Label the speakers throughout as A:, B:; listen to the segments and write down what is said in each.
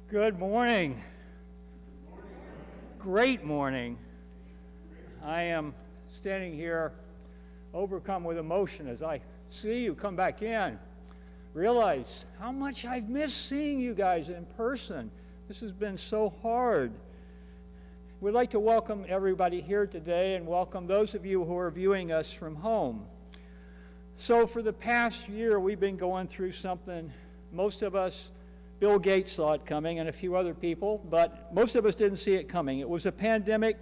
A: Good morning. Great morning. I am standing here overcome with emotion as I see you come back in. Realize how much I've missed seeing you guys in person. This has been so hard. We'd like to welcome everybody here today and welcome those of you who are viewing us from home. So for the past year, we've been going through something. Most of us, Bill Gates saw it coming and a few other people, but most of us didn't see it coming. It was a pandemic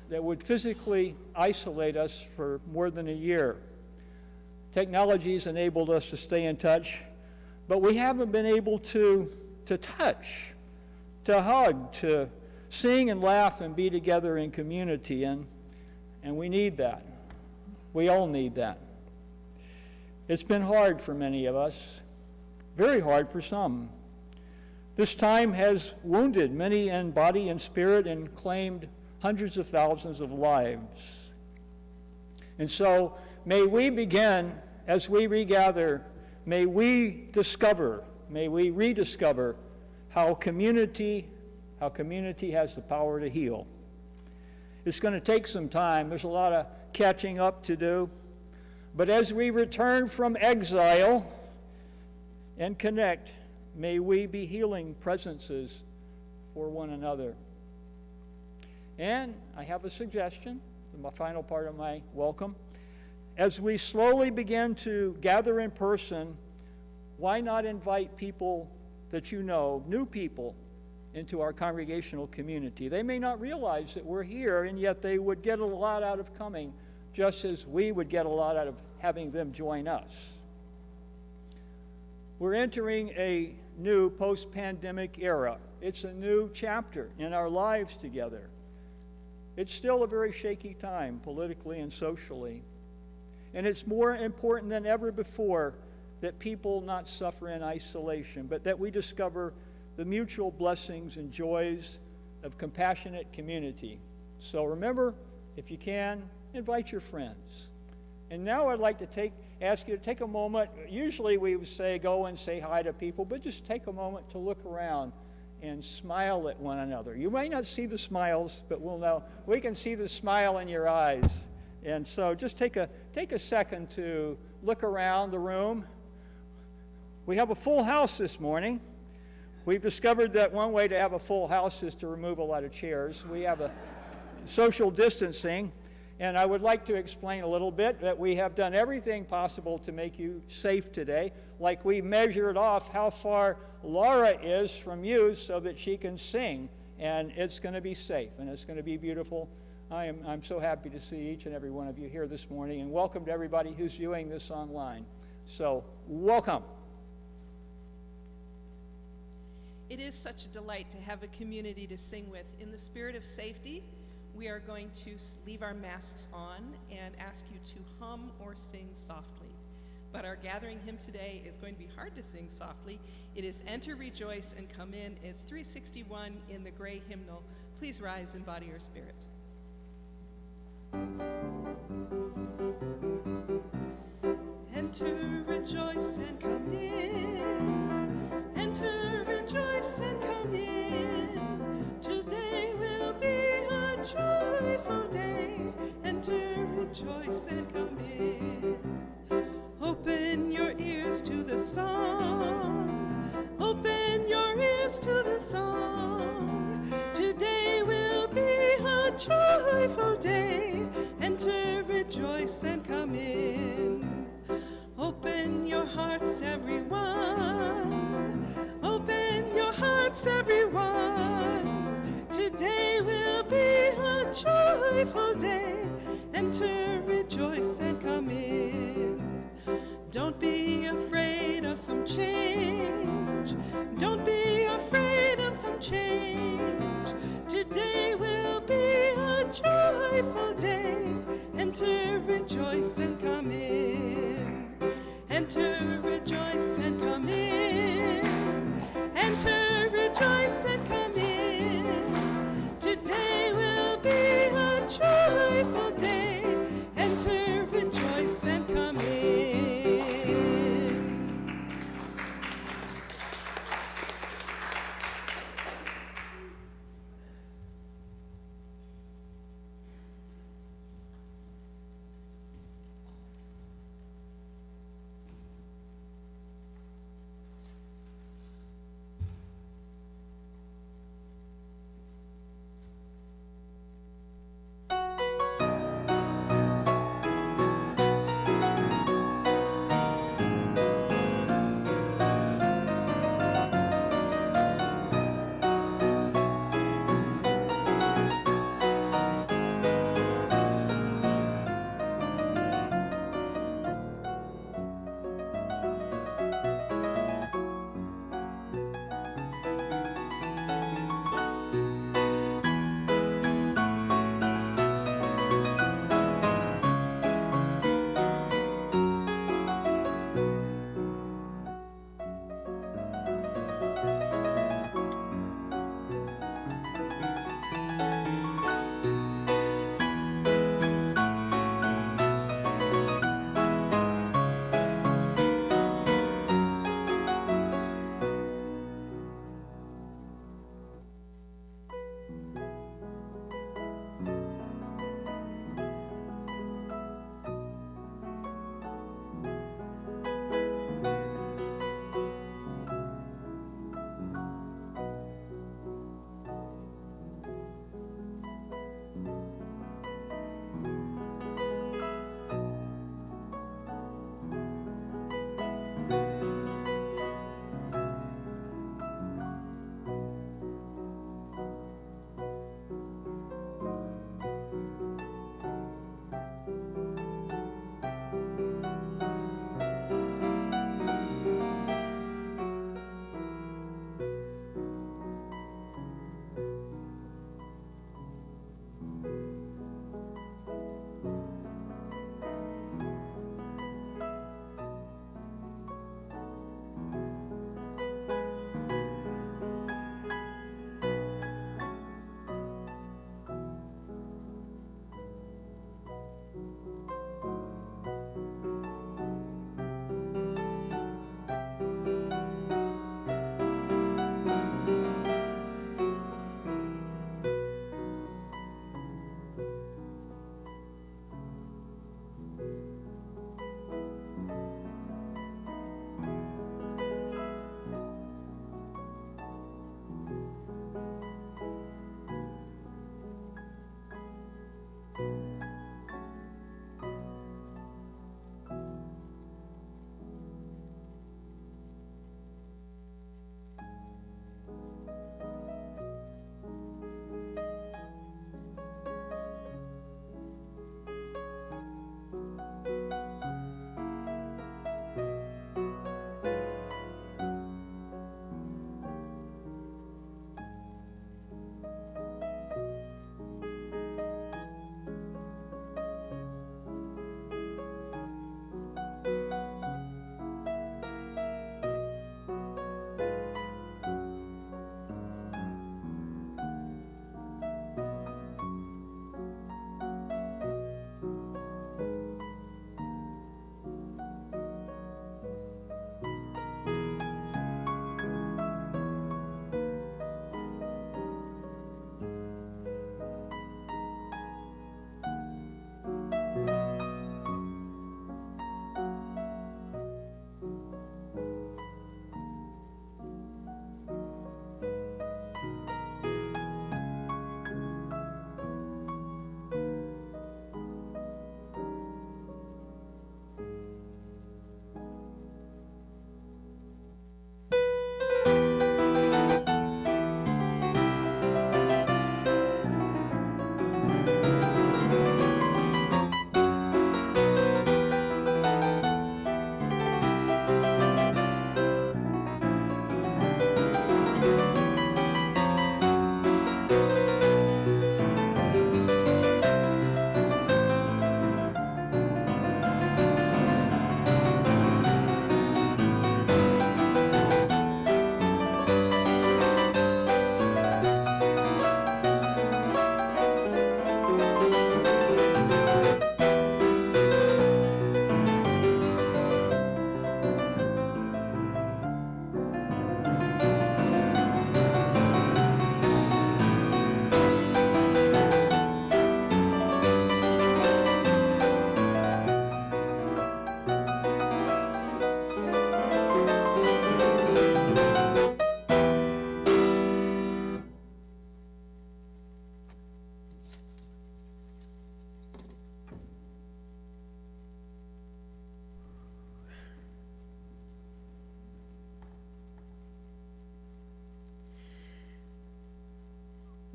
A: that would physically isolate us for more than a year. Technology's enabled us to stay in touch, but we haven't been able to touch, to hug, to sing and laugh and be together in community, and we need that. We all need that. It's been hard for many of us, very hard for some. This time has wounded many in body and spirit and claimed hundreds of thousands of lives. And so may we begin, as we regather, may we rediscover how community has the power to heal. It's going to take some time. There's a lot of catching up to do. But as we return from exile and connect, may we be healing presences for one another. And I have a suggestion, the final part of my welcome. As we slowly begin to gather in person, why not invite people that you know, new people, into our congregational community? They may not realize that we're here, and yet they would get a lot out of coming, just as we would get a lot out of having them join us. We're entering a new post-pandemic era. It's a new chapter in our lives together. It's still a very shaky time, politically and socially. And it's more important than ever before that people not suffer in isolation, but that we discover the mutual blessings and joys of compassionate community. So remember, if you can, invite your friends. And now I'd like to ask you to take a moment. Usually we would say go and say hi to people, but just take a moment to look around and smile at one another. You might not see the smiles, but we'll know. We can see the smile in your eyes. And so just take a second to look around the room. We have a full house this morning. We've discovered that one way to have a full house is to remove a lot of chairs. We have a social distancing. And I would like to explain a little bit that we have done everything possible to make you safe today. Like we measured off how far Laura is from you so that she can sing. And it's going to be safe and it's going to be beautiful. I'm so happy to see each and every one of you here this morning, and welcome to everybody who's viewing this online. So welcome.
B: It is such a delight to have a community to sing with. In the spirit of safety, we are going to leave our masks on and ask you to hum or sing softly. But our gathering hymn today is going to be hard to sing softly. It is Enter, Rejoice, and Come In. It's 361 in the gray hymnal. Please rise and body your spirit. Enter, rejoice, and come in. Enter, rejoice, and come in. Today will be a joyful day. Enter, rejoice, and come in. Open your ears to the song. Open your ears to the song. Today will be a joyful day. Enter, rejoice, and come in. Open your hearts, everyone. Open your hearts, everyone. Today will be a joyful day. Enter, rejoice, and come in. Don't be afraid of some change. Don't be afraid of some change. Today will be a joyful day. Enter, rejoice, and come in. Enter, rejoice, and come in. Enter, rejoice, and come in. Today will be a joyful day. Enter, rejoice, and come in.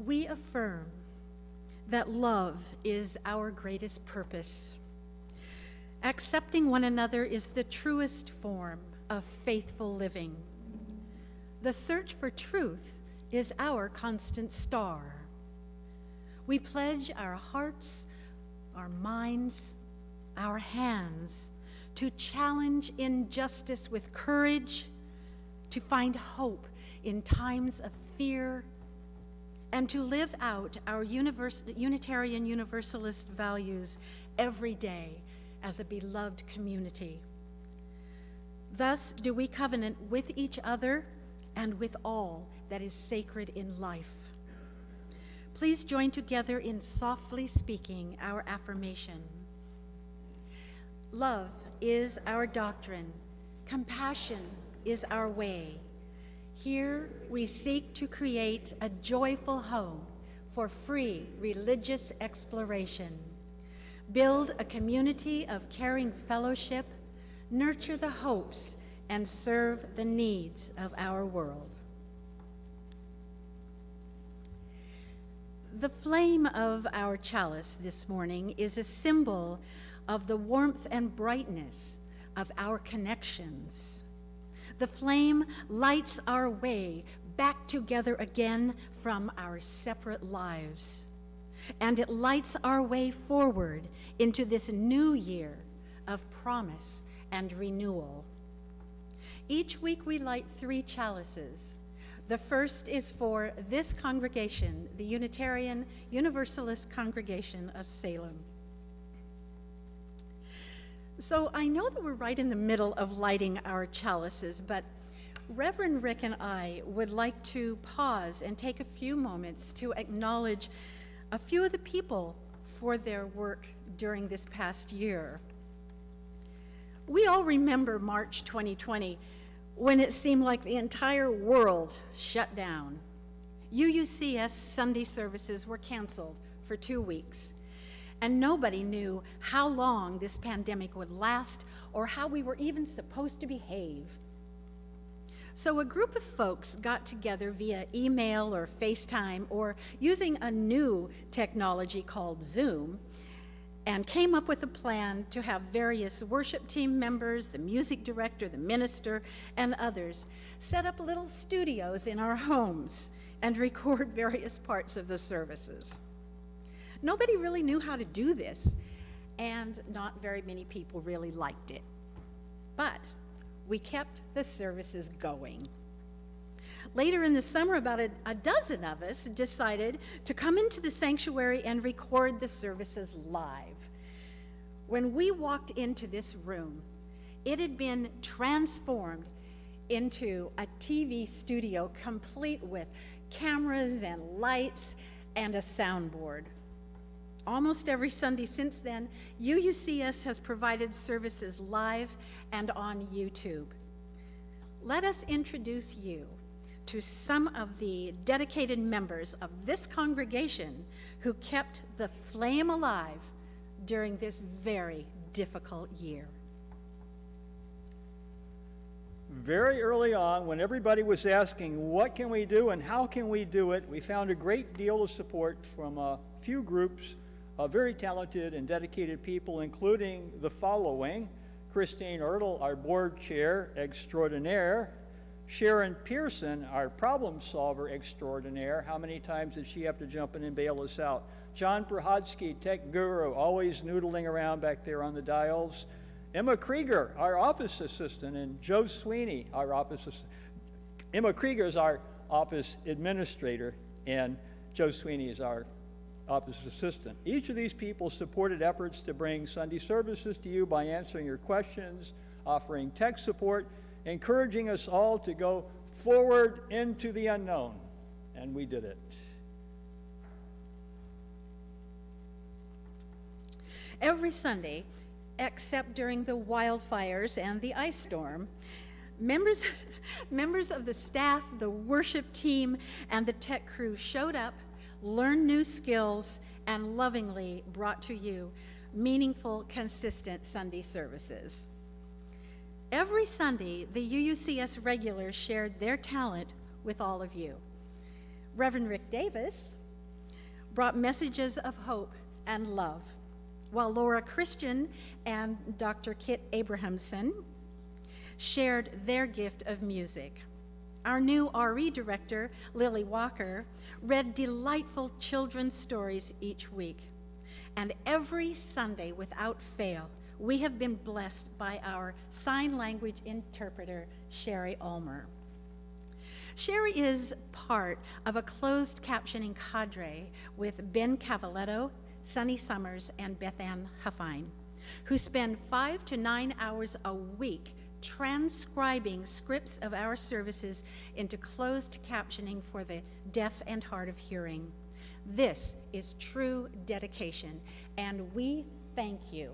C: We affirm that love is our greatest purpose. Accepting one another is the truest form of faithful living. The search for truth is our constant star. We pledge our hearts, our minds, our hands to challenge injustice with courage, to find hope in times of fear, and to live out our Unitarian Universalist values every day as a beloved community. Thus do we covenant with each other and with all that is sacred in life. Please join together in softly speaking our affirmation. Love is our doctrine. Compassion is our way. Here we seek to create a joyful home for free religious exploration. Build a community of caring fellowship, nurture the hopes, and serve the needs of our world. The flame of our chalice this morning is a symbol of the warmth and brightness of our connections. The flame lights our way back together again from our separate lives. And it lights our way forward into this new year of promise and renewal. Each week we light 3 chalices. The first is for this congregation, the Unitarian Universalist Congregation of Salem. So I know that we're right in the middle of lighting our chalices, but Reverend Rick and I would like to pause and take a few moments to acknowledge a few of the people for their work during this past year. We all remember March 2020, when it seemed like the entire world shut down. UUCS Sunday services were canceled for 2 weeks, and nobody knew how long this pandemic would last or how we were even supposed to behave. So a group of folks got together via email or FaceTime or using a new technology called Zoom and came up with a plan to have various worship team members, the music director, the minister, and others set up little studios in our homes and record various parts of the services. Nobody really knew how to do this, and not very many people really liked it. But we kept the services going. Later in the summer, about a dozen of us decided to come into the sanctuary and record the services live. When we walked into this room, it had been transformed into a TV studio complete with cameras and lights and a soundboard. Almost every Sunday since then, UUCS has provided services live and on YouTube. Let us introduce you to some of the dedicated members of this congregation who kept the flame alive during this very difficult year.
A: Very early on, when everybody was asking, what can we do and how can we do it, we found a great deal of support from a few groups of very talented and dedicated people, including the following: Christine Ertl, our board chair extraordinaire; Sharon Pearson, our problem solver extraordinaire. How many times did she have to jump in and bail us out? John Prohadsky, tech guru, always noodling around back there on the dials. Emma Krieger, our office assistant, and Joe Sweeney, our office assistant. Emma Krieger is our office administrator, and Joe Sweeney is our office assistant. Each of these people supported efforts to bring Sunday services to you by answering your questions, offering tech support, encouraging us all to go forward into the unknown. And we did it.
C: Every Sunday, except during the wildfires and the ice storm, members of the staff, the worship team, and the tech crew showed up, learned new skills, and lovingly brought to you meaningful, consistent Sunday services. Every Sunday, the UUCS regulars shared their talent with all of you. Reverend Rick Davis brought messages of hope and love, while Laura Christian and Dr. Kit Abrahamson shared their gift of music. Our new RE director, Lily Walker, read delightful children's stories each week. And every Sunday, without fail, we have been blessed by our sign language interpreter, Sherry Ulmer. Sherry is part of a closed captioning cadre with Ben Cavaletto, Sunny Summers, and Beth Ann Huffine, who spend 5 to 9 hours a week transcribing scripts of our services into closed captioning for the deaf and hard of hearing. This is true dedication, and we thank you.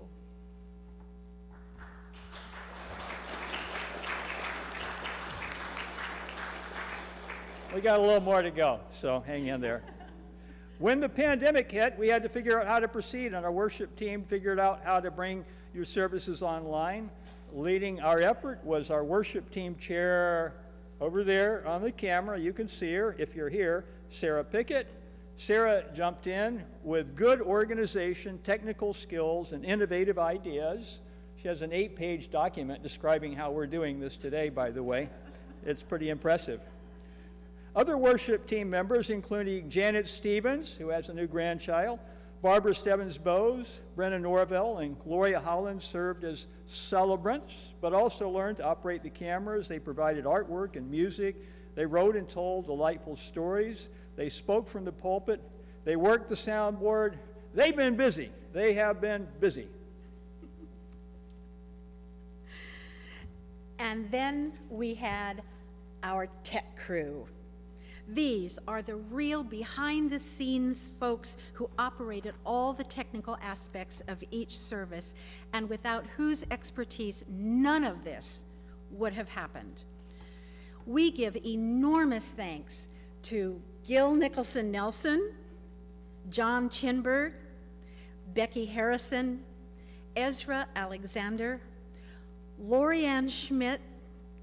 A: We got a little more to go, so hang in there. When the pandemic hit, we had to figure out how to proceed, and our worship team figured out how to bring your services online. Leading our effort was our worship team chair over there on the camera. You can see her if you're here, Sarah Pickett. Sarah jumped in with good organization, technical skills, and innovative ideas. She has an 8-page document describing how we're doing this today, by the way. It's pretty impressive. Other worship team members, including Janet Stevens, who has a new grandchild, Barbara Stebbins-Bowes, Brenna Norvell, and Gloria Holland served as celebrants, but also learned to operate the cameras. They provided artwork and music. They wrote and told delightful stories. They spoke from the pulpit. They worked the soundboard. They've been busy. They have been busy.
C: And then we had our tech crew. These are the real behind-the-scenes folks who operated all the technical aspects of each service, and without whose expertise none of this would have happened. We give enormous thanks to Gil Nicholson-Nelson, John Chinberg, Becky Harrison, Ezra Alexander, Lorianne Schmidt,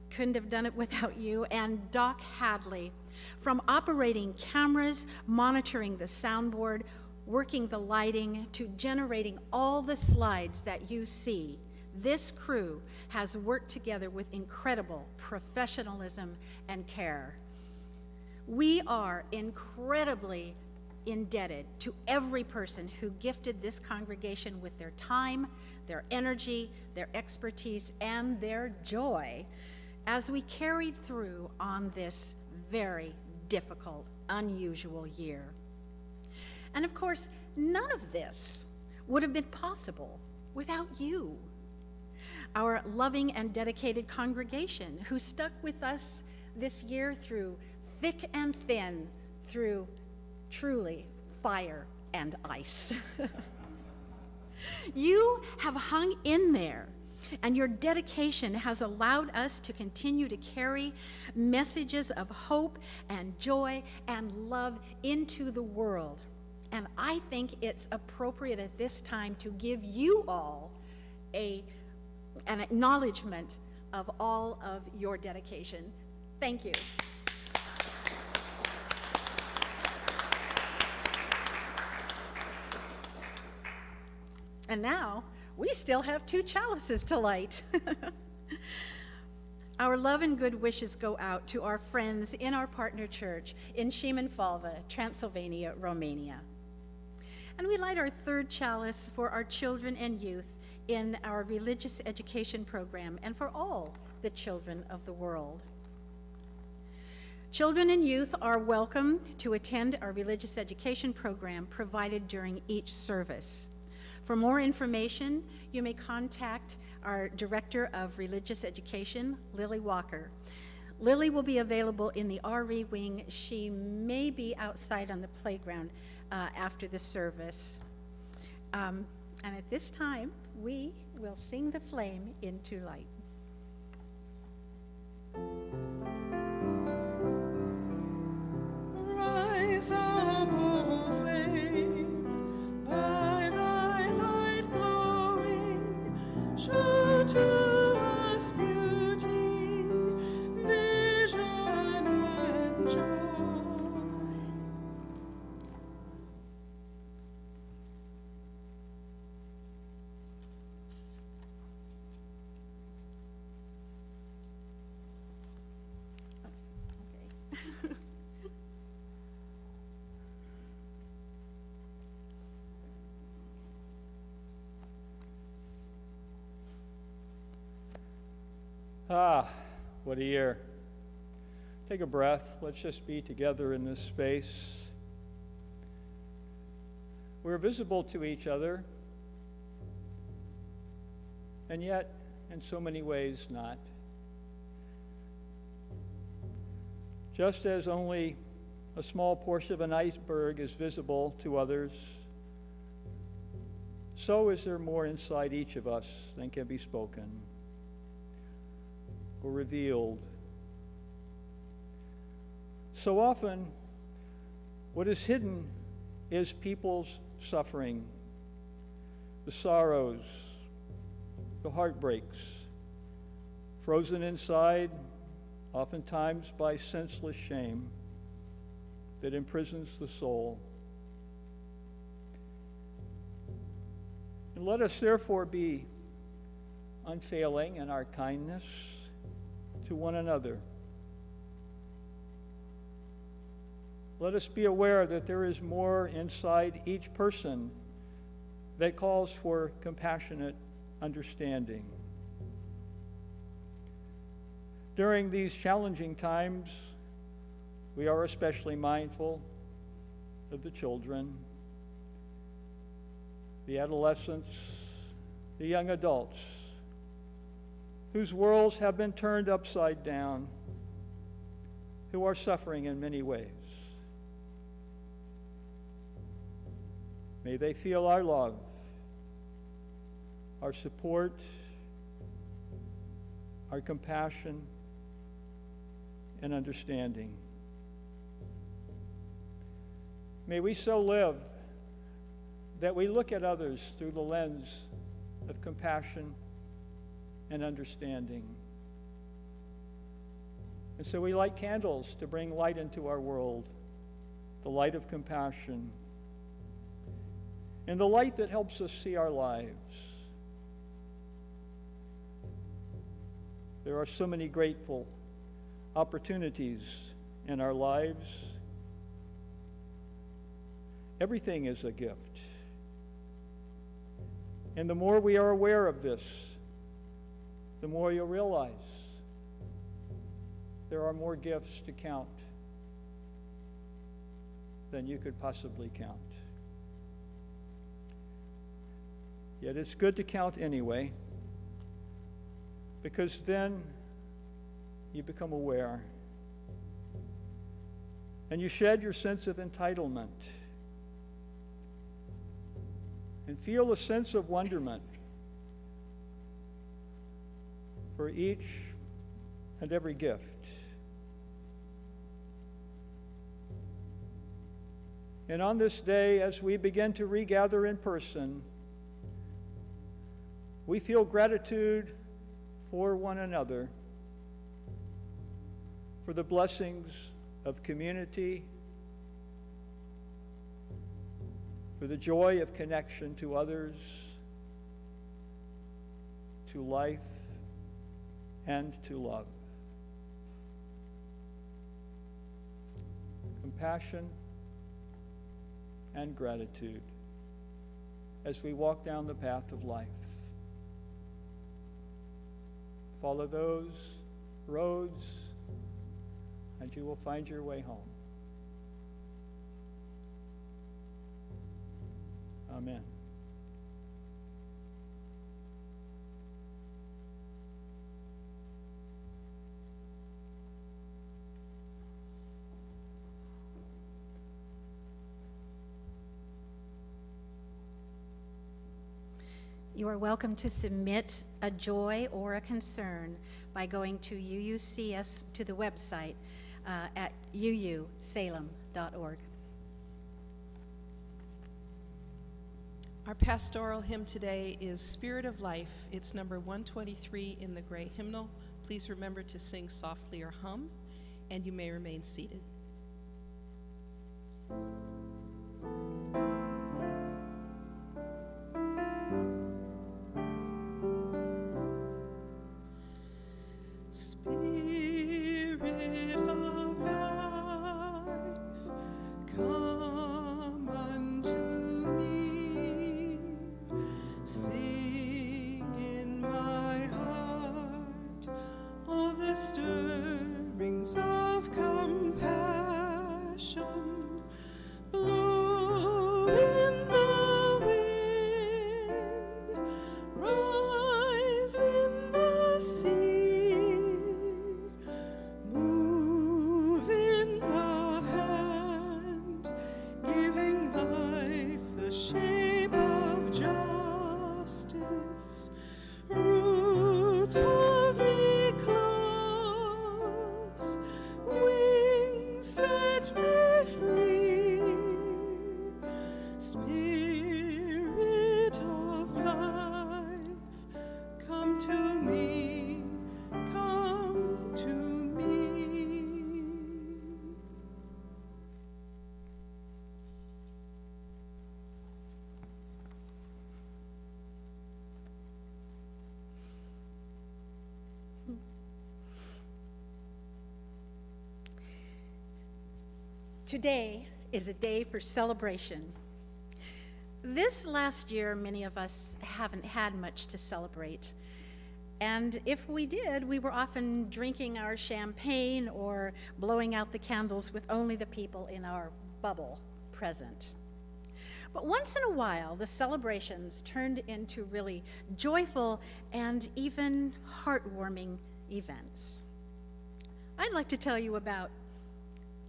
C: couldn't have done it without you, and Doc Hadley, from operating cameras, monitoring the soundboard, working the lighting, to generating all the slides that you see. This crew has worked together with incredible professionalism and care. We are incredibly indebted to every person who gifted this congregation with their time, their energy, their expertise, and their joy as we carried through on this very difficult, unusual year. And of course, none of this would have been possible without you, our loving and dedicated congregation who stuck with us this year through thick and thin, through truly fire and ice. You have hung in there, and your dedication has allowed us to continue to carry messages of hope and joy and love into the world. And I think it's appropriate at this time to give you all an acknowledgement of all of your dedication. Thank you. And now, we still have 2 chalices to light. Our love and good wishes go out to our friends in our partner church in Szymanfalva, Transylvania, Romania. And we light our 3rd chalice for our children and youth in our religious education program and for all the children of the world. Children and youth are welcome to attend our religious education program provided during each service. For more information, you may contact our Director of Religious Education, Lily Walker. Lily will be available in the RE wing. She may be outside on the playground after the service. And at this time, we will sing the flame into light.
B: Rise up, O flame, by thy light glowing, show to us beauty, vision, and joy.
A: Ah, what a year. Take a breath. Let's just be together in this space. We're visible to each other, and yet, in so many ways, not. Just as only a small portion of an iceberg is visible to others, so is there more inside each of us than can be spoken or revealed. So often, what is hidden is people's suffering, the sorrows, the heartbreaks, frozen inside, oftentimes by senseless shame that imprisons the soul. And let us therefore be unfailing in our kindness to one another. Let us be aware that there is more inside each person that calls for compassionate understanding. During these challenging times, we are especially mindful of the children, the adolescents, the young adults, whose worlds have been turned upside down, who are suffering in many ways. May they feel our love, our support, our compassion, and understanding. May we so live that we look at others through the lens of compassion and understanding. And so we light candles to bring light into our world, the light of compassion, and the light that helps us see our lives. There are so many grateful opportunities in our lives. Everything is a gift. And the more we are aware of this, the more you'll realize there are more gifts to count than you could possibly count. Yet it's good to count anyway, because then you become aware and you shed your sense of entitlement and feel a sense of wonderment for each and every gift. And on this day, as we begin to regather in person, we feel gratitude for one another, for the blessings of community, for the joy of connection to others, to life, and to love. Compassion and gratitude as we walk down the path of life. Follow those roads, and you will find your way home. Amen.
C: You are welcome to submit a joy or a concern by going to UUCS to the website at uusalem.org.
B: Our pastoral hymn today is Spirit of Life. It's number 123 in the gray hymnal. Please remember to sing softly or hum, and you may remain seated. Spirit of life,
C: Today is a day for celebration. This last year, many of us haven't had much to celebrate. And if we did, we were often drinking our champagne or blowing out the candles with only the people in our bubble present. But once in a while, the celebrations turned into really joyful and even heartwarming events. I'd like to tell you about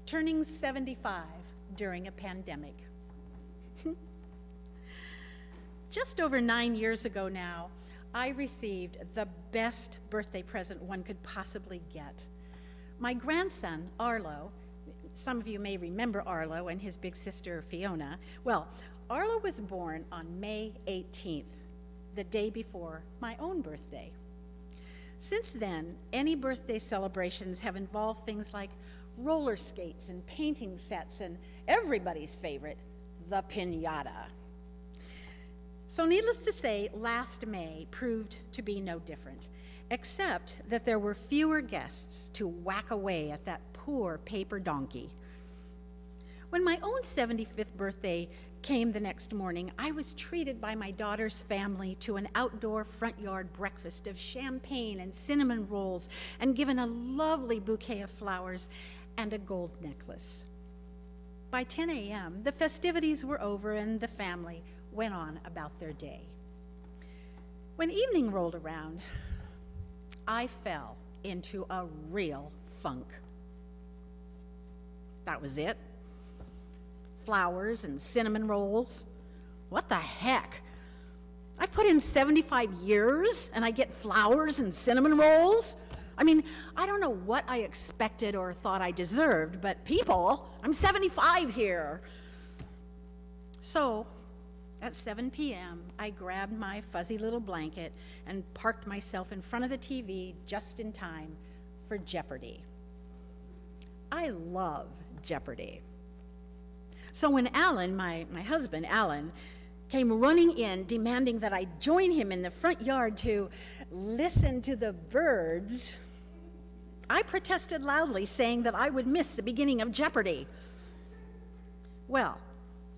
C: turning 75 during a pandemic. Just over 9 years ago now, I received the best birthday present one could possibly get. My grandson, Arlo, some of you may remember Arlo and his big sister, Fiona. Well, Arlo was born on May 18th, the day before my own birthday. Since then, any birthday celebrations have involved things like roller skates and painting sets and everybody's favorite, the piñata. So needless to say, last May proved to be no different, except that there were fewer guests to whack away at that poor paper donkey. When my own 75th birthday came the next morning, I was treated by my daughter's family to an outdoor front yard breakfast of champagne and cinnamon rolls and given a lovely bouquet of flowers and a gold necklace. By 10 a.m., the festivities were over and the family went on about their day. When evening rolled around, I fell into a real funk. That was it. Flowers and cinnamon rolls. What the heck? I've put in 75 years and I get flowers and cinnamon rolls? I mean, I don't know what I expected or thought I deserved, but people, I'm 75 here. So, at 7 p.m., I grabbed my fuzzy little blanket and parked myself in front of the TV just in time for Jeopardy. I love Jeopardy. So when Alan, my husband, Alan, came running in demanding that I join him in the front yard to listen to the birds, I protested loudly, saying that I would miss the beginning of Jeopardy. Well,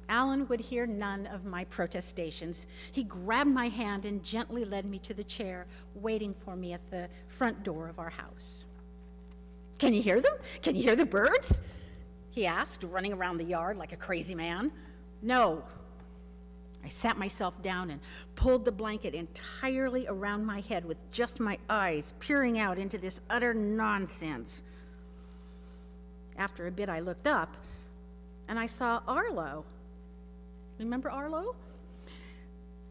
C: Alan would hear none of my protestations. He grabbed my hand and gently led me to the chair waiting for me at the front door of our house. Can you hear them? Can you hear the birds? He asked, running around the yard like a crazy man. No. I sat myself down and pulled the blanket entirely around my head with just my eyes peering out into this utter nonsense. After a bit, I looked up and I saw Arlo. Remember Arlo?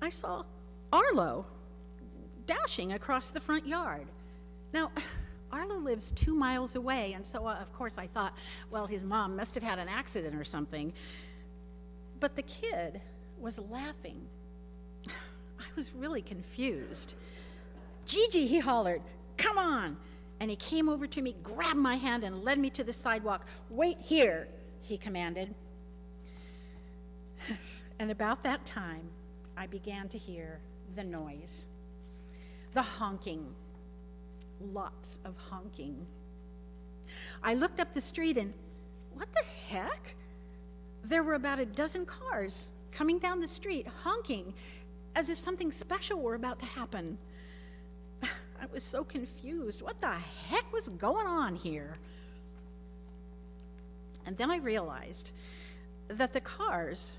C: I saw Arlo dashing across the front yard. Now, Arlo lives 2 miles away, and so, of course, I thought, well, his mom must have had an accident or something. But the kid was laughing. I was really confused. Gigi, he hollered, come on. And he came over to me, grabbed my hand, and led me to the sidewalk. Wait here, he commanded. And about that time, I began to hear the noise, the honking, lots of honking. I looked up the street and what the heck? There were about a dozen cars coming down the street, honking, as if something special were about to happen. I was so confused. What the heck was going on here? And then I realized that the cars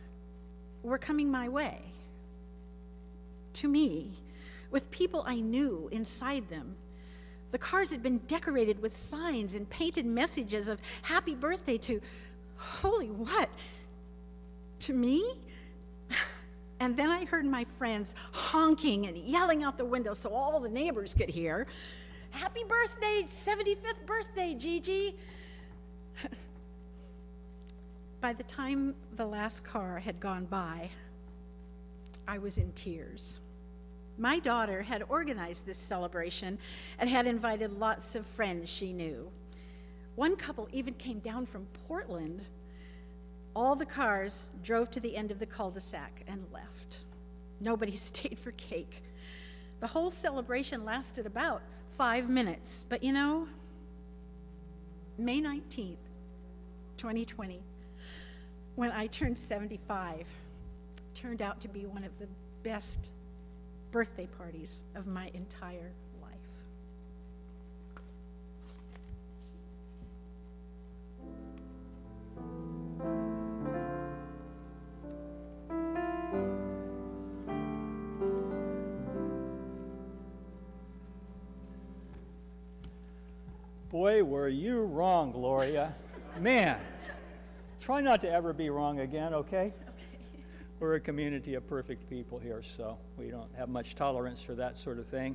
C: were coming my way, to me, with people I knew inside them. The cars had been decorated with signs and painted messages of happy birthday to, holy what, to me? And then I heard my friends honking and yelling out the window so all the neighbors could hear, happy birthday, 75th birthday, Gigi. By the time the last car had gone by, I was in tears. My daughter had organized this celebration and had invited lots of friends she knew. One couple even came down from Portland. All the cars drove to the end of the cul-de-sac and left. Nobody stayed for cake. The whole celebration lasted about 5 minutes, but you know, May 19th, 2020, when I turned 75, turned out to be one of the best birthday parties of my entire life.
A: Boy, were you wrong, Gloria. Man, try not to ever be wrong again, okay? We're a community of perfect people here, so we don't have much tolerance for that sort of thing.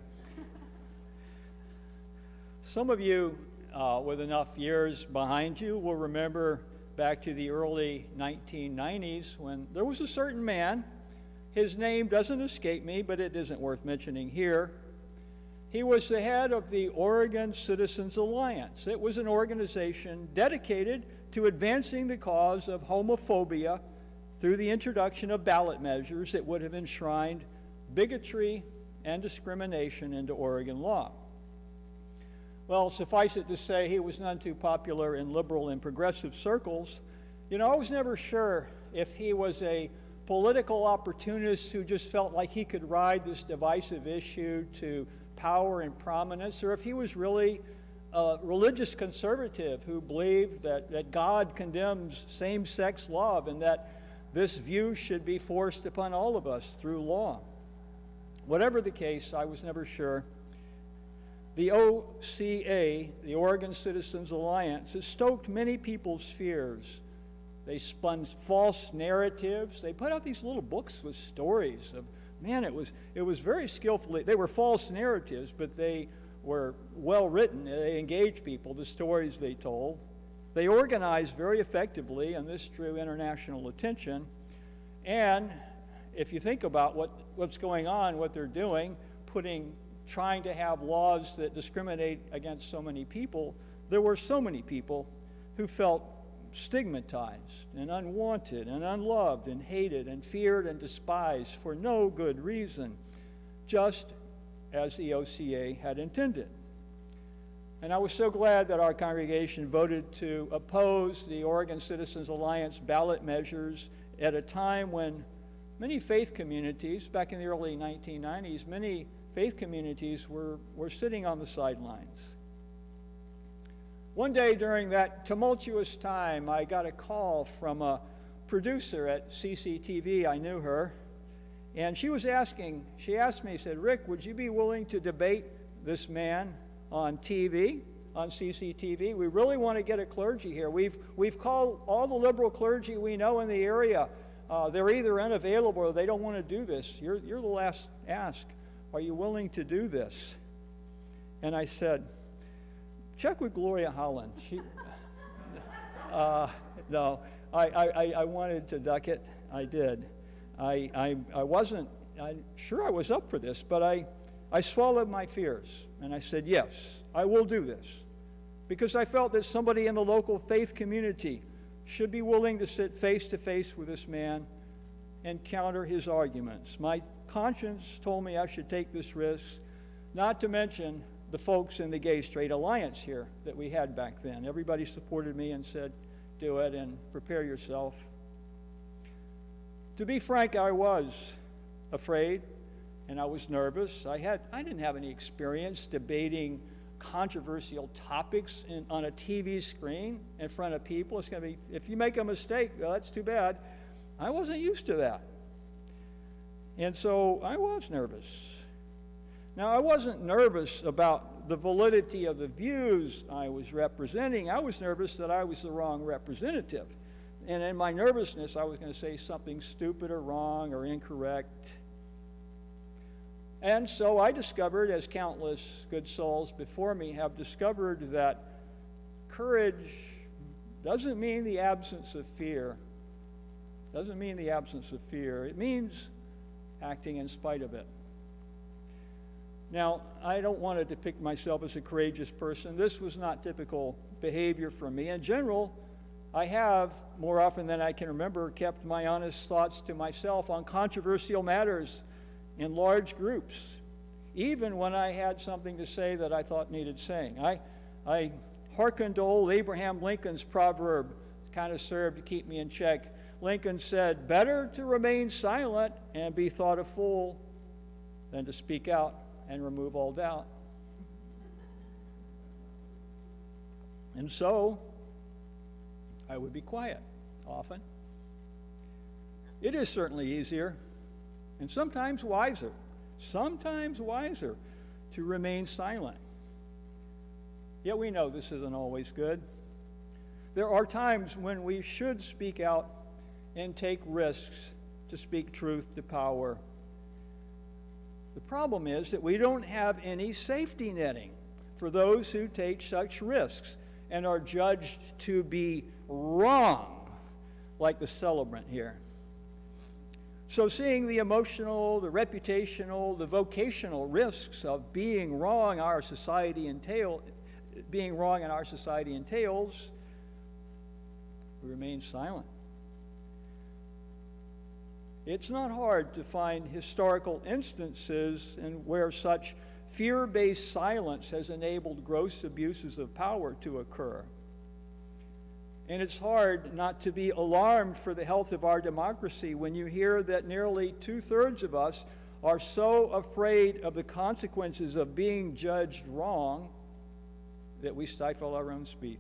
A: Some of you with enough years behind you will remember back to the early 1990s when there was a certain man. His name doesn't escape me, but it isn't worth mentioning here. He was the head of the Oregon Citizens Alliance. It was an organization dedicated to advancing the cause of homophobia through the introduction of ballot measures that would have enshrined bigotry and discrimination into Oregon law. Well, suffice it to say, he was none too popular in liberal and progressive circles. You know, I was never sure if he was a political opportunist who just felt like he could ride this divisive issue to power and prominence, or if he was really a religious conservative who believed that God condemns same-sex love and that this view should be forced upon all of us through law. Whatever the case, I was never sure. The OCA, the Oregon Citizens Alliance, has stoked many people's fears. They spun false narratives. They put out these little books with stories of, man, it was very skillfully, they were false narratives, but they were well written. They engaged people, the stories they told. They organized very effectively, and this drew international attention. And if you think about what's going on, what they're doing, trying to have laws that discriminate against so many people, there were so many people who felt stigmatized and unwanted and unloved and hated and feared and despised for no good reason, just as the OCA had intended. And I was so glad that our congregation voted to oppose the Oregon Citizens Alliance ballot measures at a time when many faith communities, back in the early 1990s, many faith communities were sitting on the sidelines. One day during that tumultuous time, I got a call from a producer at CCTV. I knew her. And she asked me, said, Rick, would you be willing to debate this man on TV, on CCTV? We really want to get a clergy here. We've called all the liberal clergy we know in the area. They're either unavailable or they don't want to do this. You're the last ask. Are you willing to do this? And I said, check with Gloria Holland. No, I wanted to duck it. I did. I wasn't sure I was up for this, but I swallowed my fears, and I said, yes, I will do this, because I felt that somebody in the local faith community should be willing to sit face to face with this man and counter his arguments. My conscience told me I should take this risk, not to mention the folks in the Gay Straight Alliance here that we had back then. Everybody supported me and said, do it and prepare yourself. To be frank, I was afraid and I was nervous. I didn't have any experience debating controversial topics on a TV screen in front of people. It's going to be, if you make a mistake, well, that's too bad. I wasn't used to that. And so I was nervous. Now, I wasn't nervous about the validity of the views I was representing. I was nervous that I was the wrong representative. And in my nervousness, I was going to say something stupid or wrong or incorrect. And so I discovered, as countless good souls before me have discovered, that courage doesn't mean the absence of fear. Doesn't mean the absence of fear. It means acting in spite of it. Now, I don't want to depict myself as a courageous person. This was not typical behavior from me. In general, I have, more often than I can remember, kept my honest thoughts to myself on controversial matters in large groups, even when I had something to say that I thought needed saying. I hearkened to old Abraham Lincoln's proverb, kind of served to keep me in check. Lincoln said, "Better to remain silent and be thought a fool than to speak out and remove all doubt." And so, I would be quiet often. It is certainly easier and sometimes wiser to remain silent. Yet we know this isn't always good. There are times when we should speak out and take risks to speak truth to power. The problem is that we don't have any safety netting for those who take such risks and are judged to be wrong, like the celebrant here. So seeing the emotional, the reputational, the vocational risks of being wrong in our society entails, we remain silent. It's not hard to find historical instances in where such fear-based silence has enabled gross abuses of power to occur. And it's hard not to be alarmed for the health of our democracy when you hear that nearly 2/3 of us are so afraid of the consequences of being judged wrong that we stifle our own speech.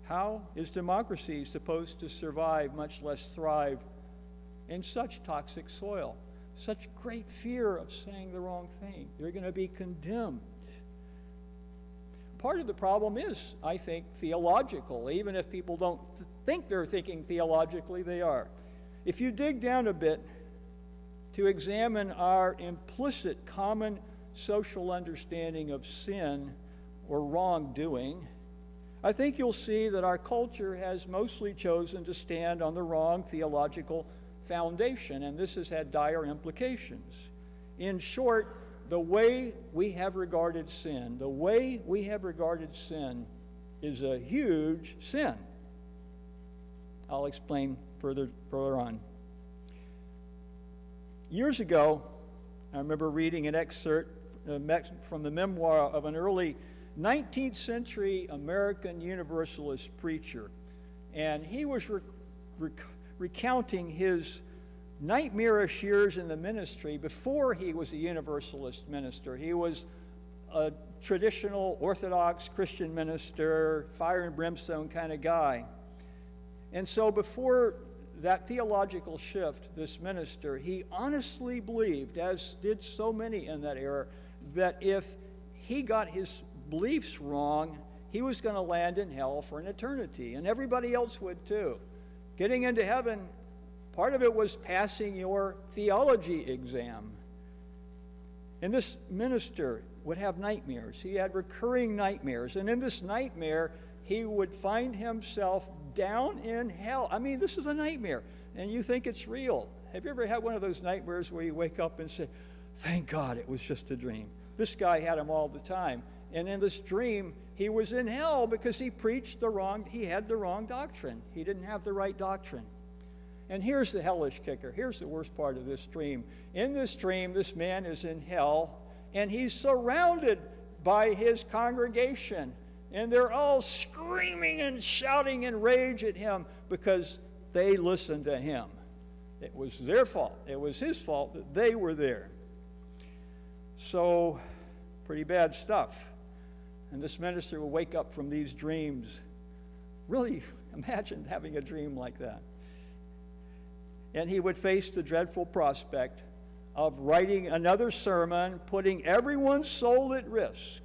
A: How is democracy supposed to survive, much less thrive, in such toxic soil? Such great fear of saying the wrong thing. You're going to be condemned. Part of the problem is, I think, theological. Even if people don't think they're thinking theologically, they are. If you dig down a bit to examine our implicit common social understanding of sin or wrongdoing, I think you'll see that our culture has mostly chosen to stand on the wrong theological foundation, and this has had dire implications. In short, the way we have regarded sin is a huge sin. I'll explain further on. Years ago, I remember reading an excerpt from the memoir of an early 19th century American Universalist preacher, and he was recounting his nightmarish years in the ministry before he was a Universalist minister. He was a traditional Orthodox Christian minister, fire and brimstone kind of guy. And so before that theological shift, this minister, he honestly believed, as did so many in that era, that if he got his beliefs wrong, he was going to land in hell for an eternity, and everybody else would too. Getting into heaven, part of it was passing your theology exam. And this minister would have nightmares. He had recurring nightmares, and in this nightmare, he would find himself down in hell. I mean, this is a nightmare, and you think it's real. Have you ever had one of those nightmares where you wake up and say, "Thank God it was just a dream"? This guy had them all the time. And in this dream, he was in hell because he had the wrong doctrine. He didn't have the right doctrine. And here's the hellish kicker. Here's the worst part of this dream. In this dream, this man is in hell, and he's surrounded by his congregation. And they're all screaming and shouting in rage at him because they listened to him. It was their fault. It was his fault that they were there. So, pretty bad stuff. And this minister will wake up from these dreams. Really imagine having a dream like that. And he would face the dreadful prospect of writing another sermon, putting everyone's soul at risk.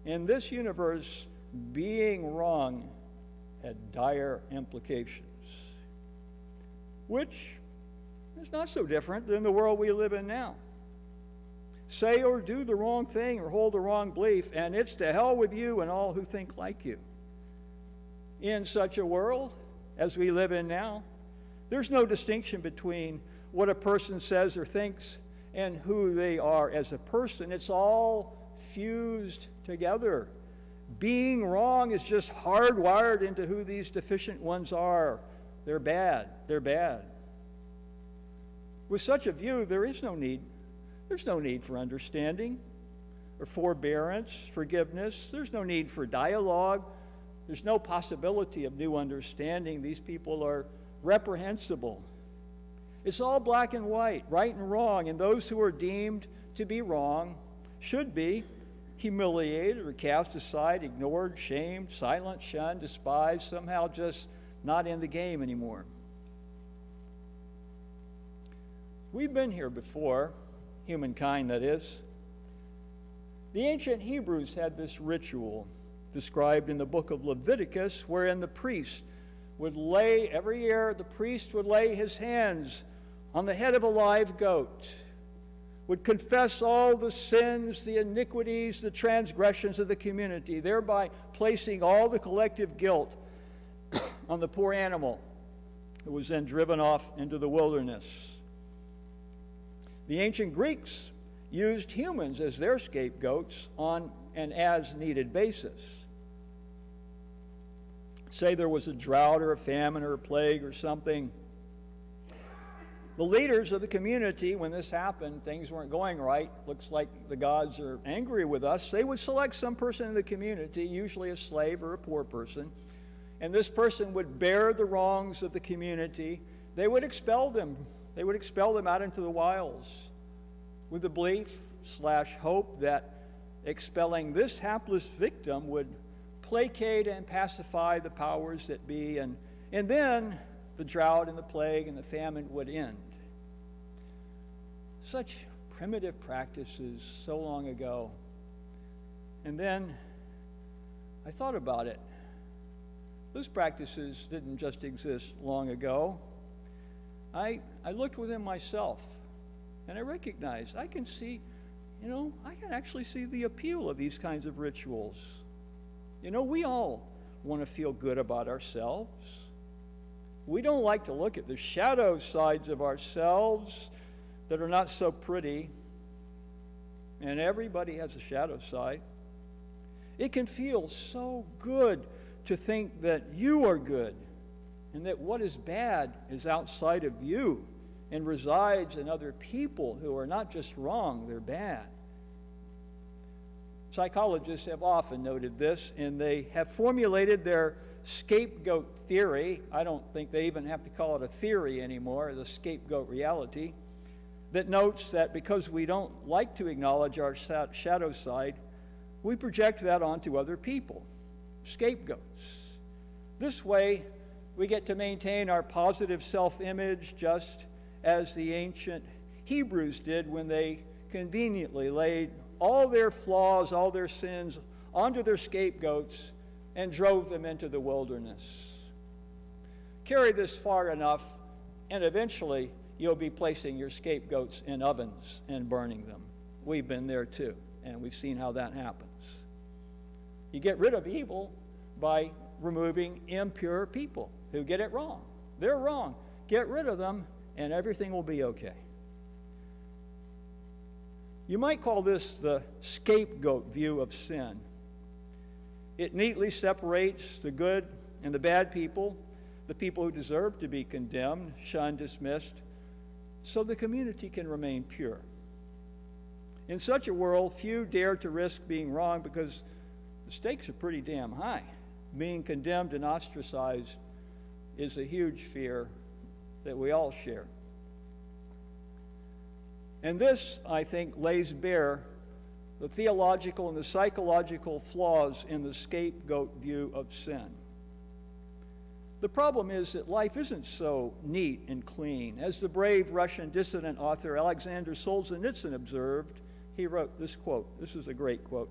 A: In this universe, being wrong had dire implications, which is not so different than the world we live in now. Say or do the wrong thing or hold the wrong belief, and it's to hell with you and all who think like you. In such a world as we live in now, there's no distinction between what a person says or thinks and who they are as a person. It's all fused together. Being wrong is just hardwired into who these deficient ones are. They're bad. They're bad. With such a view, there's no need for understanding or forbearance, forgiveness. There's no need for dialogue. There's no possibility of new understanding. These people are reprehensible. It's all black and white, right and wrong, and those who are deemed to be wrong should be humiliated or cast aside, ignored, shamed, silenced, shunned, despised, somehow just not in the game anymore. We've been here before, humankind that is. The ancient Hebrews had this ritual described in the book of Leviticus, wherein the priest would lay, every year the priest would lay his hands on the head of a live goat, would confess all the sins, the iniquities, the transgressions of the community, thereby placing all the collective guilt on the poor animal who was then driven off into the wilderness. The ancient Greeks used humans as their scapegoats on an as-needed basis. Say there was a drought or a famine or a plague or something. The leaders of the community, when this happened, things weren't going right, looks like the gods are angry with us, they would select some person in the community, usually a slave or a poor person, and this person would bear the wrongs of the community. They would expel them. They would expel them out into the wilds with the belief/hope that expelling this hapless victim would placate and pacify the powers that be, and then the drought and the plague and the famine would end. Such primitive practices so long ago. And then I thought about it. Those practices didn't just exist long ago. I looked within myself and I recognized I can actually see the appeal of these kinds of rituals. We all want to feel good about ourselves. We don't like to look at the shadow sides of ourselves that are not so pretty. And everybody has a shadow side. It can feel so good to think that you are good and that what is bad is outside of you and resides in other people who are not just wrong, they're bad. Psychologists have often noted this, and they have formulated their scapegoat theory. I don't think they even have to call it a theory anymore, the scapegoat reality, that notes that because we don't like to acknowledge our shadow side, we project that onto other people, scapegoats. This way, we get to maintain our positive self-image just as the ancient Hebrews did when they conveniently laid all their flaws, all their sins onto their scapegoats and drove them into the wilderness. Carry this far enough, and eventually you'll be placing your scapegoats in ovens and burning them. We've been there too, and we've seen how that happens. You get rid of evil by removing impure people who get it wrong. They're wrong. Get rid of them, and everything will be okay. You might call this the scapegoat view of sin. It neatly separates the good and the bad people, the people who deserve to be condemned, shunned, dismissed, so the community can remain pure. In such a world, few dare to risk being wrong because the stakes are pretty damn high. Being condemned and ostracized is a huge fear that we all share. And this, I think, lays bare the theological and the psychological flaws in the scapegoat view of sin. The problem is that life isn't so neat and clean. As the brave Russian dissident author Alexander Solzhenitsyn observed, he wrote this quote. This is a great quote.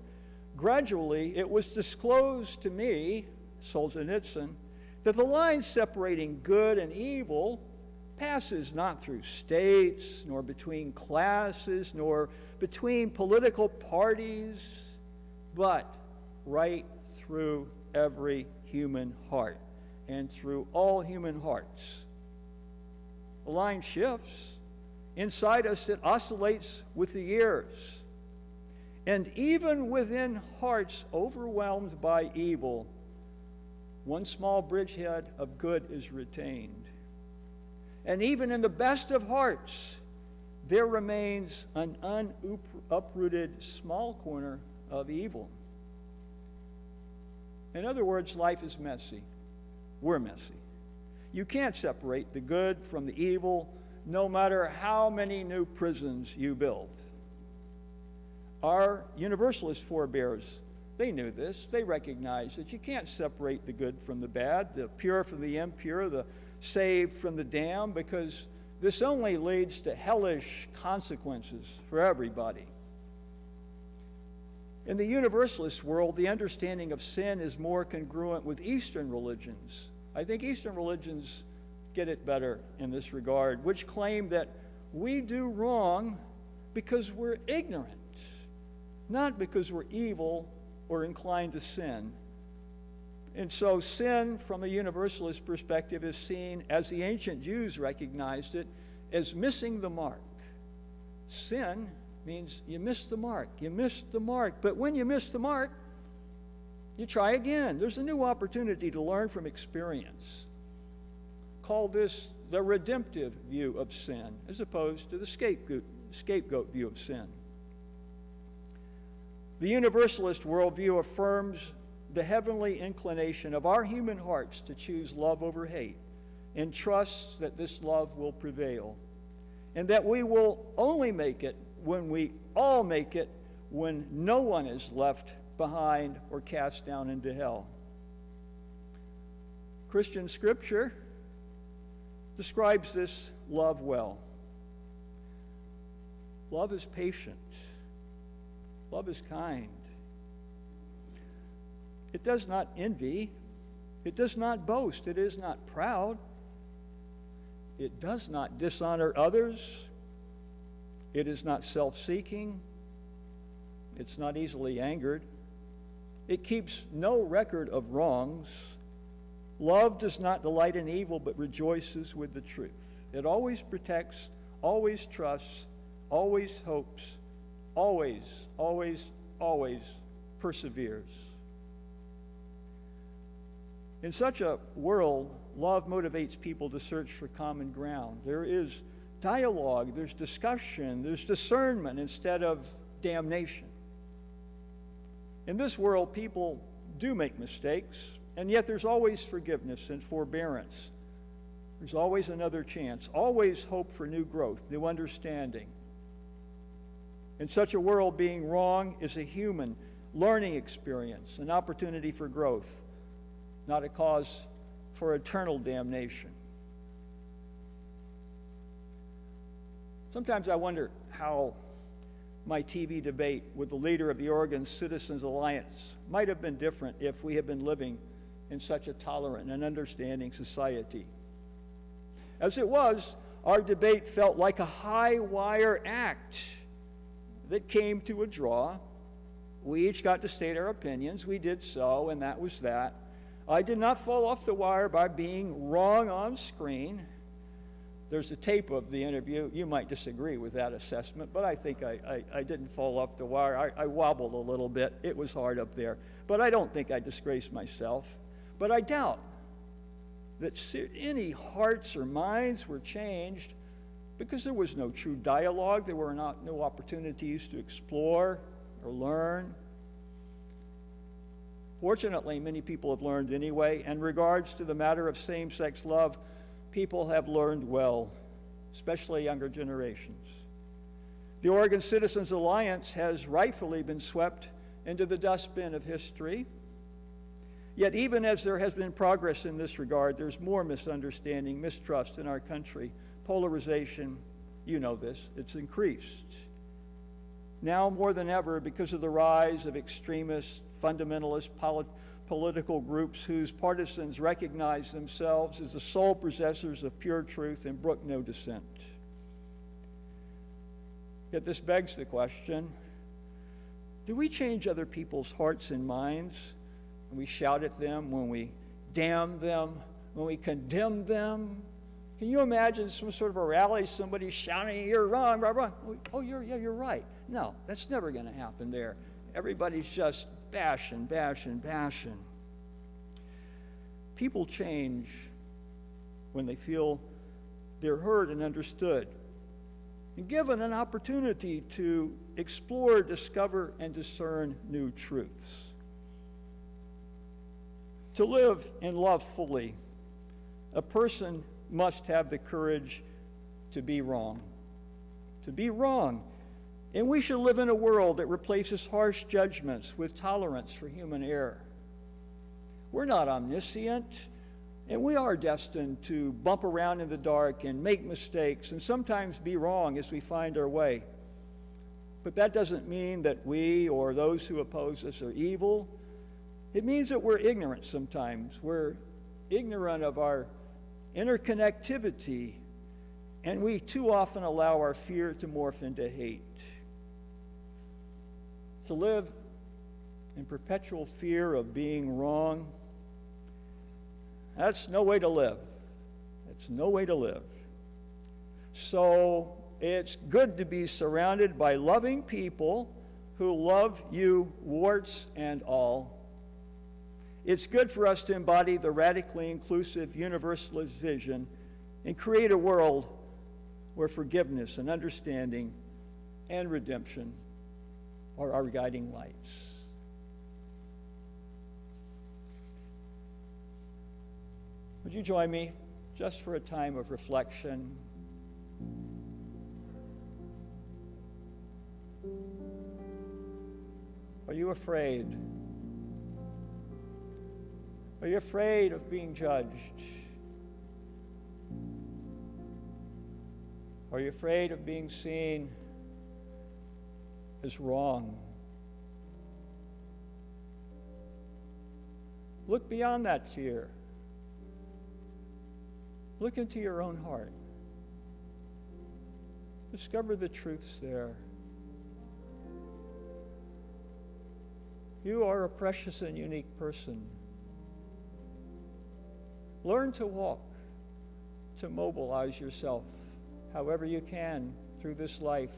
A: "Gradually, it was disclosed to me," Solzhenitsyn, "that the line separating good and evil passes not through states, nor between classes, nor between political parties, but right through every human heart and through all human hearts. The line shifts. Inside us, it oscillates with the years. And even within hearts overwhelmed by evil, one small bridgehead of good is retained. And even in the best of hearts, there remains an uprooted small corner of evil." In other words, life is messy. We're messy. You can't separate the good from the evil, no matter how many new prisons you build. Our Universalist forebears, they knew this. They recognized that you can't separate the good from the bad, the pure from the impure, the saved from the damned, because this only leads to hellish consequences for everybody. In the Universalist world, the understanding of sin is more congruent with Eastern religions. I think Eastern religions get it better in this regard, which claim that we do wrong because we're ignorant, not because we're evil or inclined to sin. And so sin, from a Universalist perspective, is seen, as the ancient Jews recognized it, as missing the mark. Sin means you missed the mark. You missed the mark. But when you miss the mark, you try again. There's a new opportunity to learn from experience. Call this the redemptive view of sin, as opposed to the scapegoat view of sin. The Universalist worldview affirms the heavenly inclination of our human hearts to choose love over hate, and trusts that this love will prevail, and that we will only make it when we all make it, when no one is left behind or cast down into hell. Christian scripture describes this love well. Love is patient. Love is kind. It does not envy. It does not boast. It is not proud. It does not dishonor others. It is not self-seeking. It's not easily angered. It keeps no record of wrongs. Love does not delight in evil, but rejoices with the truth. It always protects, always trusts, always hopes, always perseveres. In such a world, love motivates people to search for common ground. There is dialogue, there's discussion, there's discernment instead of damnation. In this world, people do make mistakes, and yet there's always forgiveness and forbearance. There's always another chance, always hope for new growth, new understanding. In such a world, being wrong is a human learning experience, an opportunity for growth, not a cause for eternal damnation. Sometimes I wonder how my TV debate with the leader of the Oregon Citizens Alliance might have been different if we had been living in such a tolerant and understanding society. As it was, our debate felt like a high-wire act that came to a draw. We each got to state our opinions. We did so, and that was that. I did not fall off the wire by being wrong on screen. There's a tape of the interview. You might disagree with that assessment, but I think I didn't fall off the wire. I wobbled a little bit. It was hard up there. But I don't think I disgraced myself. But I doubt that any hearts or minds were changed, because there was no true dialogue. There were no opportunities to explore or learn. Fortunately, many people have learned anyway. In regards to the matter of same-sex love, people have learned well, especially younger generations. The Oregon Citizens Alliance has rightfully been swept into the dustbin of history. Yet even as there has been progress in this regard, there's more misunderstanding, mistrust in our country. Polarization, you know this, it's increased. Now more than ever, because of the rise of extremist, fundamentalist political groups whose partisans recognize themselves as the sole possessors of pure truth and brook no dissent. Yet this begs the question, do we change other people's hearts and minds when we shout at them, when we damn them, when we condemn them? Can you imagine some sort of a rally, somebody shouting, "You're wrong, wrong, wrong." Oh, you're right. No, that's never going to happen there. Everybody's just bashing. People change when they feel they're heard and understood, and given an opportunity to explore, discover, and discern new truths. To live in love fully, a person must have the courage to be wrong. To be wrong. And we should live in a world that replaces harsh judgments with tolerance for human error. We're not omniscient, and we are destined to bump around in the dark and make mistakes and sometimes be wrong as we find our way. But that doesn't mean that we or those who oppose us are evil. It means that we're ignorant sometimes. We're ignorant of our interconnectivity, and we too often allow our fear to morph into hate. To live in perpetual fear of being wrong, that's no way to live. It's no way to live. So it's good to be surrounded by loving people who love you, warts and all. It's good for us to embody the radically inclusive universalist vision and create a world where forgiveness and understanding and redemption are our guiding lights. Would you join me just for a time of reflection? Are you afraid? Are you afraid of being judged? Are you afraid of being seen as wrong? Look beyond that fear. Look into your own heart. Discover the truths there. You are a precious and unique person. Learn to walk, to mobilize yourself however you can through this life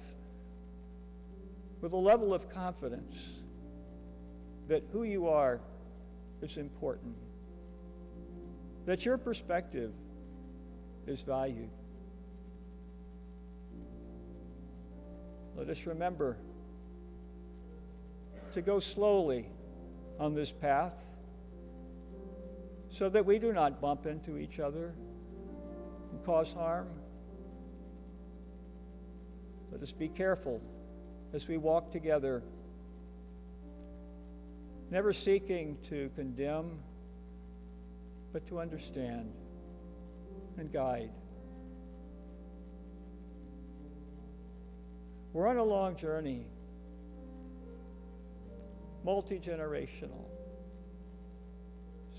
A: with a level of confidence that who you are is important, that your perspective is valued. Let us remember to go slowly on this path so that we do not bump into each other and cause harm. Let us be careful as we walk together, never seeking to condemn, but to understand and guide. We're on a long journey, multi-generational,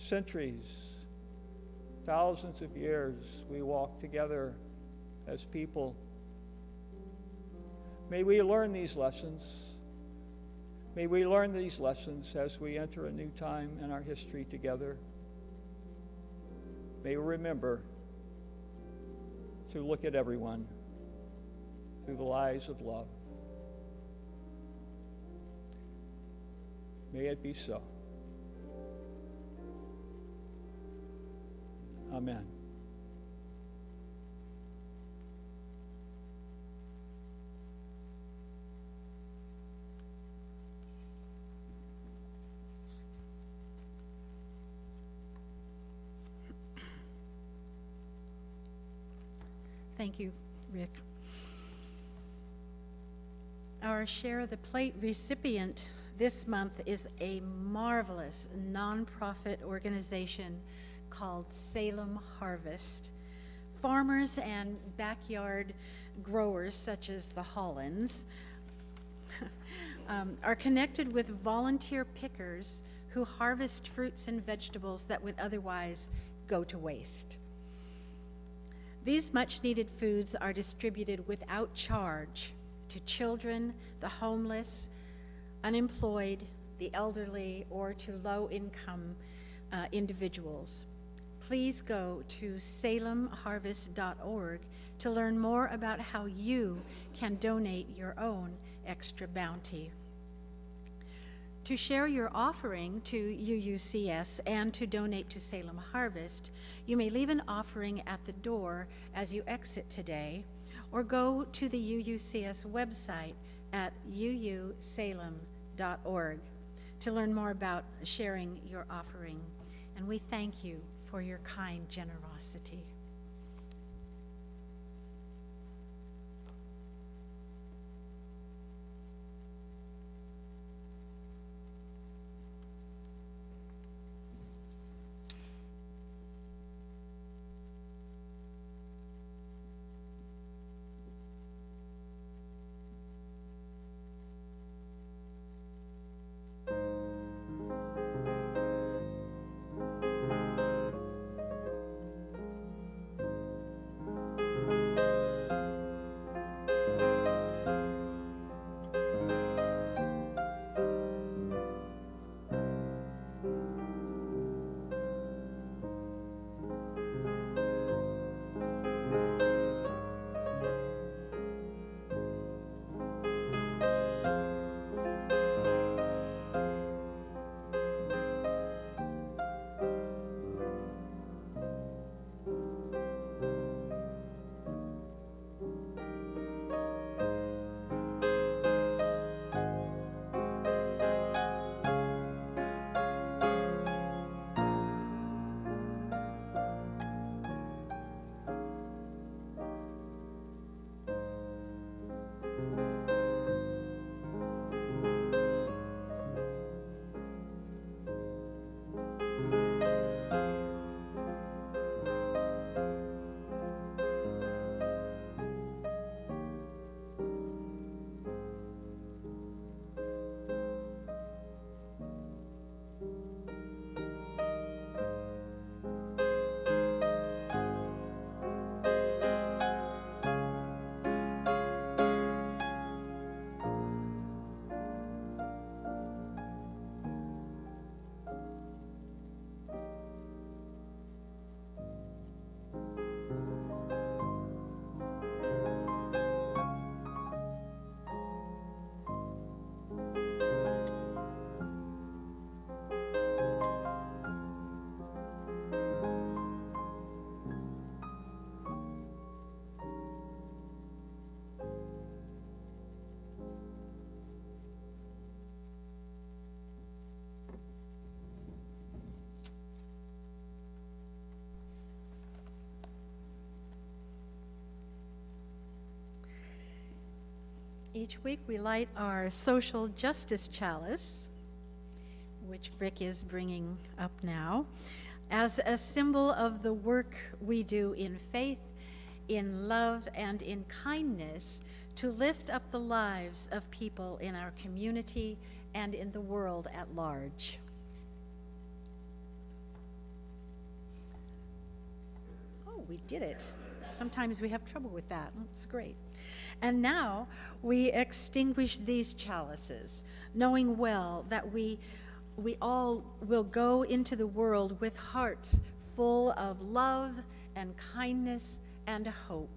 A: centuries, thousands of years we walk together as people. May we learn these lessons. May we learn these lessons as we enter a new time in our history together. May we remember to look at everyone through the eyes of love. May it be so. Amen.
C: Thank you, Rick. Our Share of the Plate recipient this month is a marvelous nonprofit organization called Salem Harvest. Farmers and backyard growers, such as the Hollands, are connected with volunteer pickers who harvest fruits and vegetables that would otherwise go to waste. These much-needed foods are distributed without charge to children, the homeless, unemployed, the elderly, or to low-income individuals. Please go to salemharvest.org to learn more about how you can donate your own extra bounty. To share your offering to UUCS and to donate to Salem Harvest, you may leave an offering at the door as you exit today, or go to the UUCS website at uusalem.org to learn more about sharing your offering. and we thank you for your kind generosity. Each week we light our social justice chalice, which Rick is bringing up now, as a symbol of the work we do in faith, in love, and in kindness to lift up the lives of people in our community and in the world at large. Oh, we did it. Sometimes we have trouble with that. It's great. And now we extinguish these chalices, knowing well that we all will go into the world with hearts full of love and kindness and hope.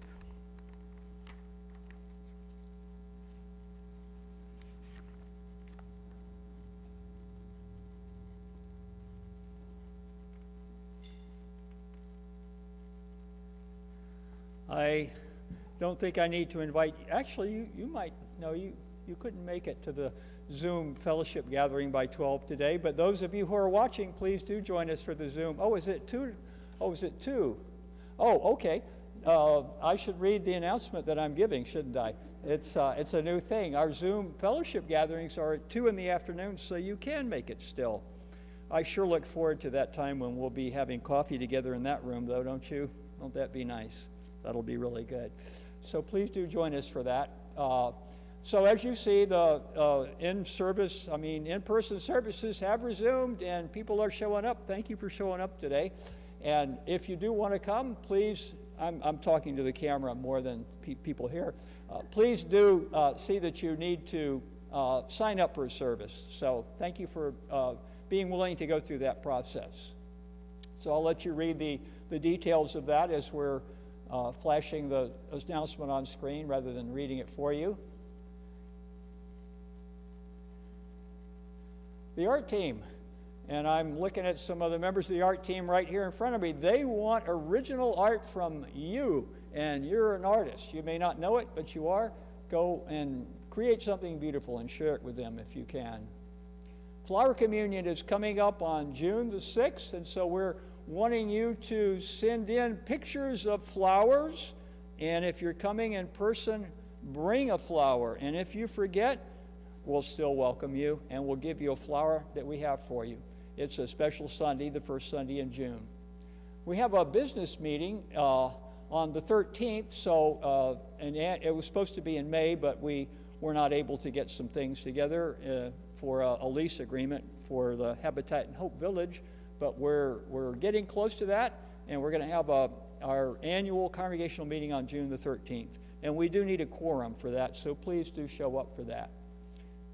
A: I don't think I need to invite, actually, you might know, you couldn't make it to the Zoom fellowship gathering by 12 today, but those of you who are watching, please do join us for the Zoom. Oh, is it two? Oh, is it two? Oh, okay. I should read the announcement that I'm giving, shouldn't I? It's a new thing. Our Zoom fellowship gatherings are at 2 in the afternoon, so you can make it still. I sure look forward to that time when we'll be having coffee together in that room, though, don't you? Won't that be nice? That'll be really good. So please do join us for that. So as you see, the in-person services have resumed, and people are showing up. Thank you for showing up today. And if you do want to come, please, I'm talking to the camera more than people here. Please do see that you need to sign up for a service. So thank you for being willing to go through that process. So I'll let you read the details of that as we're flashing the announcement on screen rather than reading it for you. The art team, and I'm looking at some of the members of the art team right here in front of me. They want original art from you, and you're an artist. You may not know it, but you are. Go and create something beautiful and share it with them if you can. Flower Communion is coming up on June the 6th, and so we're wanting you to send in pictures of flowers, and if you're coming in person, bring a flower, and if you forget, we'll still welcome you, and we'll give you a flower that we have for you. It's a special Sunday, the first Sunday in June. We have a business meeting on the 13th, so and it was supposed to be in May, but we were not able to get some things together for a lease agreement for the Habitat and Hope Village, but we're getting close to that, and we're going to have our annual congregational meeting on June the 13th. And we do need a quorum for that, so please do show up for that.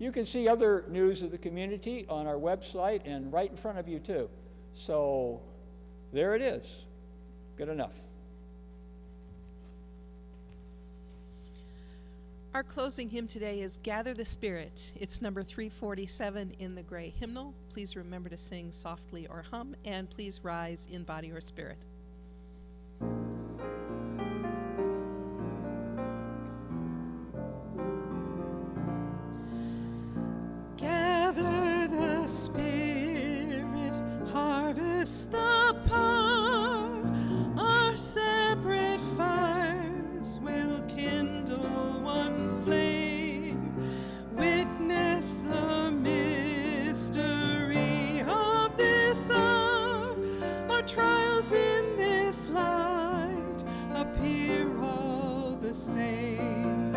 A: You can see other news of the community on our website and right in front of you too. So there it is. Good enough.
B: Our closing hymn today is Gather the Spirit. It's number 347 in the gray hymnal. Please remember to sing softly or hum, and please rise in body or spirit. Gather the Spirit, harvest the power, our separate fires will kindle one flame. Witness the mystery of this hour. Our trials in this light appear all the same.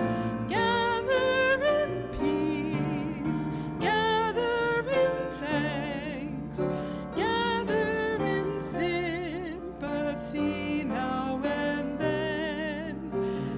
B: Gather in peace, gather in thanks, gather in sympathy now and then.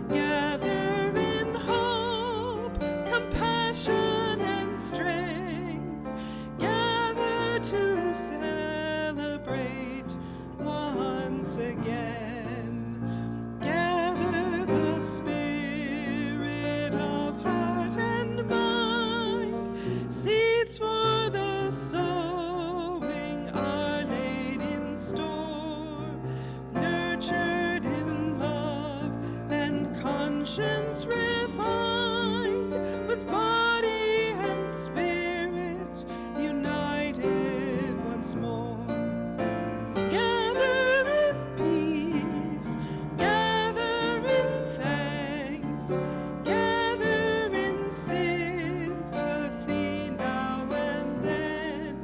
B: Gather in hope, compassion, and strength. Gather to celebrate once again. Gather the spirit of heart and mind. Seeds for the sowing are laid in store, nurtured in love and conscience refined, with body and spirit united once more. Gather in peace, gather in thanks, gather in sympathy now and then.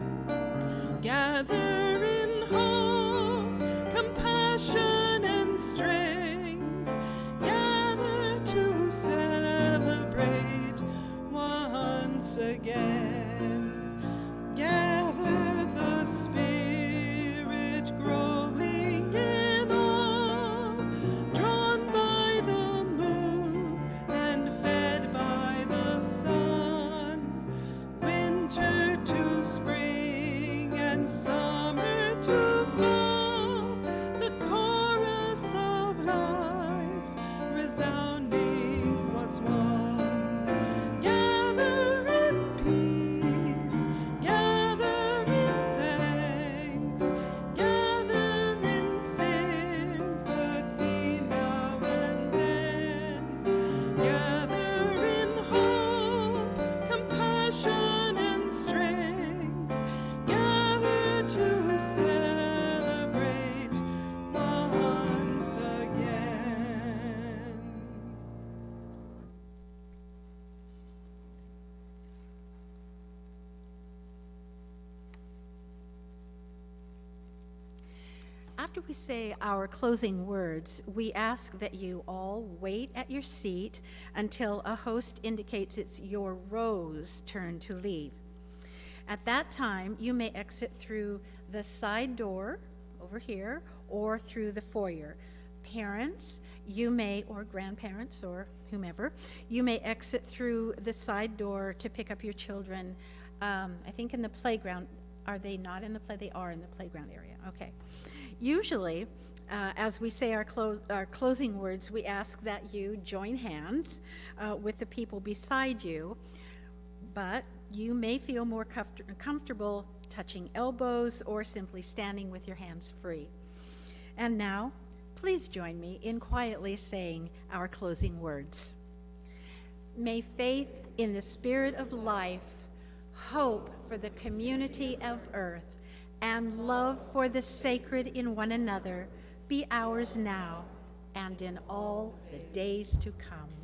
B: Gather in hope, compassion, and strength. Gather to celebrate once again. Gather the Spirit growing in awe, drawn by the moon and fed by the sun. Winter to spring and summer to fall, the chorus of life resounding once one. Gather in peace, gather in thanks, gather in sympathy now and then. Gather in hope, compassion, and strength. Gather to celebrate once again.
C: After we say our closing words, we ask that you all wait at your seat until a host indicates it's your rose turn to leave. At that time, you may exit through the side door over here or through the foyer. Parents, you may, or grandparents or whomever, you may exit through the side door to pick up your children, I think in the playground. Are they not in the play? They are in the playground area. Okay. Usually, as we say our closing words, we ask that you join hands with the people beside you, but you may feel more comfortable touching elbows or simply standing with your hands free. And now, please join me in quietly saying our closing words. May faith in the Spirit of life hope for the community of earth, and love for the sacred in one another be ours now and in all the days to come.